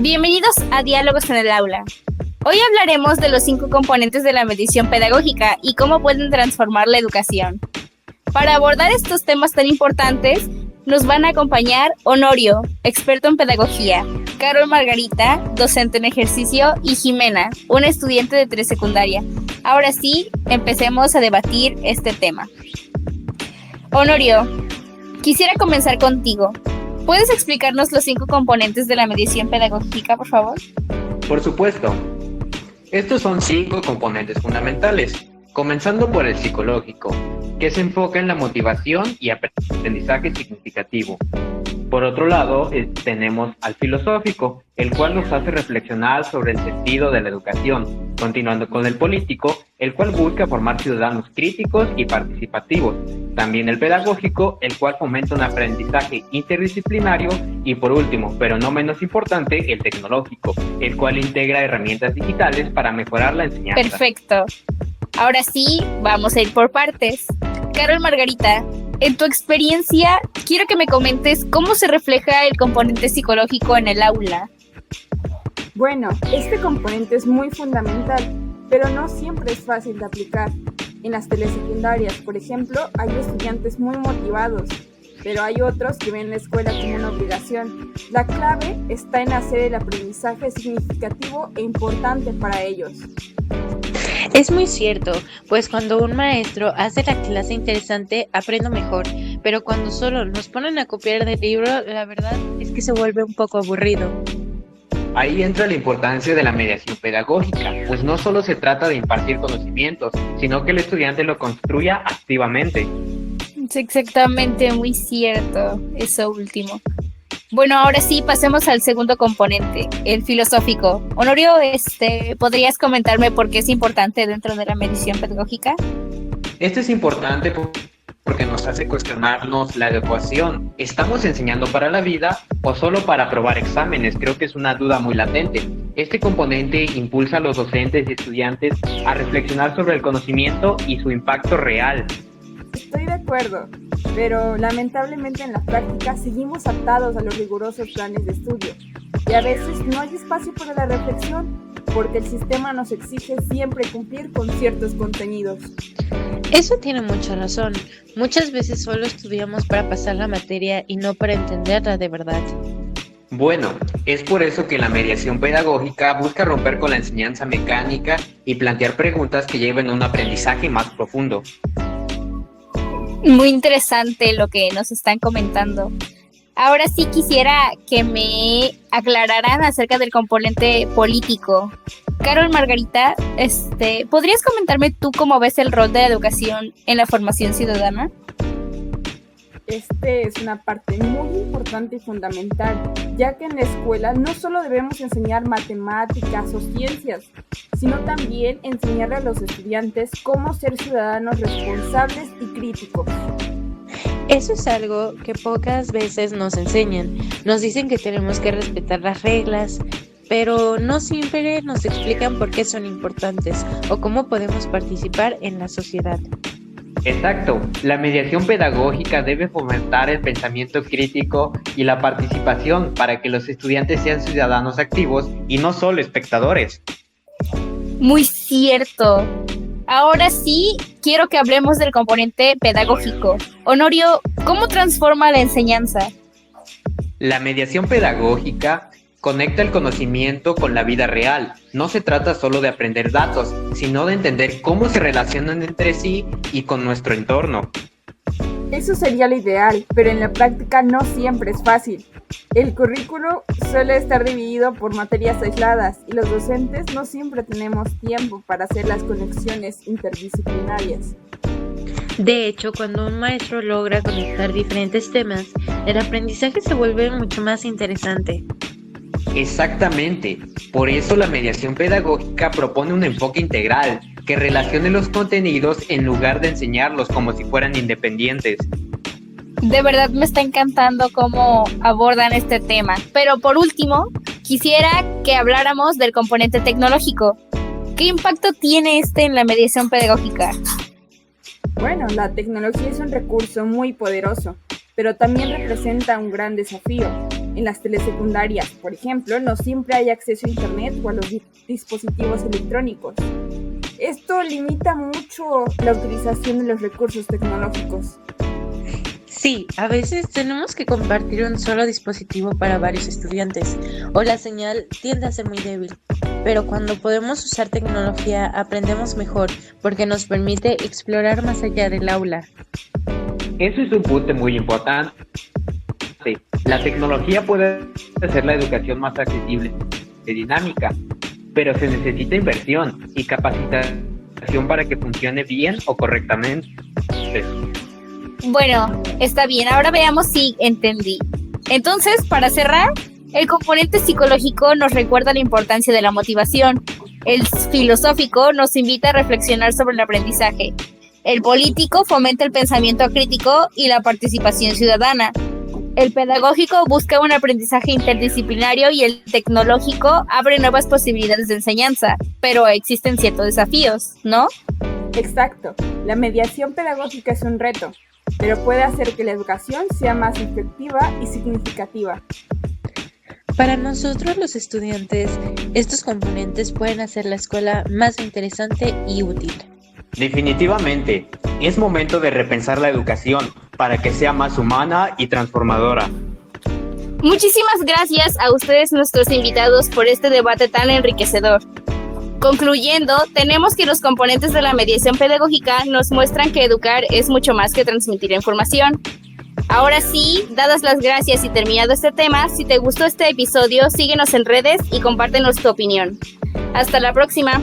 Bienvenidos a Diálogos en el Aula. Hoy hablaremos de los 5 componentes de la mediación pedagógica y cómo pueden transformar la educación. Para abordar estos temas tan importantes, nos van a acompañar Honorio, experto en pedagogía, Carol Margarita, docente en ejercicio, y Jimena, una estudiante de presecundaria. Ahora sí, empecemos a debatir este tema. Honorio, quisiera comenzar contigo. ¿Puedes explicarnos los 5 componentes de la mediación pedagógica, por favor? Por supuesto. Estos son 5 componentes fundamentales, comenzando por el psicológico, que se enfoca en la motivación y aprendizaje significativo. Por otro lado, tenemos al filosófico, el cual nos hace reflexionar sobre el sentido de la educación, continuando con el político, el cual busca formar ciudadanos críticos y participativos. También el pedagógico, el cual fomenta un aprendizaje interdisciplinario, y por último, pero no menos importante, el tecnológico, el cual integra herramientas digitales para mejorar la enseñanza. Perfecto. Ahora sí, vamos a ir por partes. Carol Margarita, en tu experiencia, quiero que me comentes cómo se refleja el componente psicológico en el aula. Bueno, este componente es muy fundamental, pero no siempre es fácil de aplicar. En las telesecundarias, por ejemplo, hay estudiantes muy motivados, pero hay otros que ven la escuela como una obligación. La clave está en hacer el aprendizaje significativo e importante para ellos. Es muy cierto, pues cuando un maestro hace la clase interesante, aprendo mejor, pero cuando solo nos ponen a copiar del libro, la verdad es que se vuelve un poco aburrido. Ahí entra la importancia de la mediación pedagógica, pues no solo se trata de impartir conocimientos, sino que el estudiante lo construya activamente. Es exactamente, muy cierto, eso último. Bueno, ahora sí, pasemos al segundo componente, el filosófico. Honorio, ¿podrías comentarme por qué es importante dentro de la mediación pedagógica? Esto es importante porque nos hace cuestionarnos la educación. ¿Estamos enseñando para la vida o solo para aprobar exámenes? Creo que es una duda muy latente. Este componente impulsa a los docentes y estudiantes a reflexionar sobre el conocimiento y su impacto real. Estoy de acuerdo, pero lamentablemente en la práctica seguimos atados a los rigurosos planes de estudio y a veces no hay espacio para la reflexión porque el sistema nos exige siempre cumplir con ciertos contenidos. Eso tiene mucha razón. Muchas veces solo estudiamos para pasar la materia y no para entenderla de verdad. Bueno, es por eso que la mediación pedagógica busca romper con la enseñanza mecánica y plantear preguntas que lleven a un aprendizaje más profundo. Muy interesante lo que nos están comentando. Ahora sí quisiera que me aclararan acerca del componente político. Carol Margarita, ¿podrías comentarme tú cómo ves el rol de la educación en la formación ciudadana? Este es una parte muy importante y fundamental, ya que en la escuela no solo debemos enseñar matemáticas o ciencias, sino también enseñarle a los estudiantes cómo ser ciudadanos responsables y críticos. Eso es algo que pocas veces nos enseñan. Nos dicen que tenemos que respetar las reglas, pero no siempre nos explican por qué son importantes o cómo podemos participar en la sociedad. Exacto, la mediación pedagógica debe fomentar el pensamiento crítico y la participación para que los estudiantes sean ciudadanos activos y no solo espectadores. Muy cierto. Ahora sí, quiero que hablemos del componente pedagógico. Honorio, ¿cómo transforma la enseñanza? La mediación pedagógica conecta el conocimiento con la vida real. No se trata solo de aprender datos, sino de entender cómo se relacionan entre sí y con nuestro entorno. Eso sería lo ideal, pero en la práctica no siempre es fácil. El currículo suele estar dividido por materias aisladas y los docentes no siempre tenemos tiempo para hacer las conexiones interdisciplinarias. De hecho, cuando un maestro logra conectar diferentes temas, el aprendizaje se vuelve mucho más interesante. Exactamente, por eso la mediación pedagógica propone un enfoque integral que relacione los contenidos en lugar de enseñarlos como si fueran independientes. De verdad me está encantando cómo abordan este tema. Pero por último, quisiera que habláramos del componente tecnológico. ¿Qué impacto tiene en la mediación pedagógica? Bueno, la tecnología es un recurso muy poderoso, pero también representa un gran desafío. En las telesecundarias, por ejemplo, no siempre hay acceso a Internet o a los dispositivos electrónicos. Esto limita mucho la utilización de los recursos tecnológicos. Sí, a veces tenemos que compartir un solo dispositivo para varios estudiantes, o la señal tiende a ser muy débil. Pero cuando podemos usar tecnología aprendemos mejor porque nos permite explorar más allá del aula. Eso es un punto muy importante. La tecnología puede hacer la educación más accesible y dinámica, pero se necesita inversión y capacitación para que funcione bien o correctamente. Bueno, está bien, ahora veamos si entendí. Entonces, para cerrar, el componente psicológico nos recuerda la importancia de la motivación. El filosófico nos invita a reflexionar sobre el aprendizaje. El político fomenta el pensamiento crítico y la participación ciudadana. El pedagógico busca un aprendizaje interdisciplinario y el tecnológico abre nuevas posibilidades de enseñanza, pero existen ciertos desafíos, ¿no? Exacto. La mediación pedagógica es un reto, pero puede hacer que la educación sea más efectiva y significativa. Para nosotros los estudiantes, estos componentes pueden hacer la escuela más interesante y útil. Definitivamente, es momento de repensar la educación para que sea más humana y transformadora. Muchísimas gracias a ustedes, nuestros invitados, por este debate tan enriquecedor. Concluyendo, tenemos que los componentes de la mediación pedagógica nos muestran que educar es mucho más que transmitir información. Ahora sí, dadas las gracias y terminado este tema, si te gustó este episodio, síguenos en redes y compártenos tu opinión. Hasta la próxima.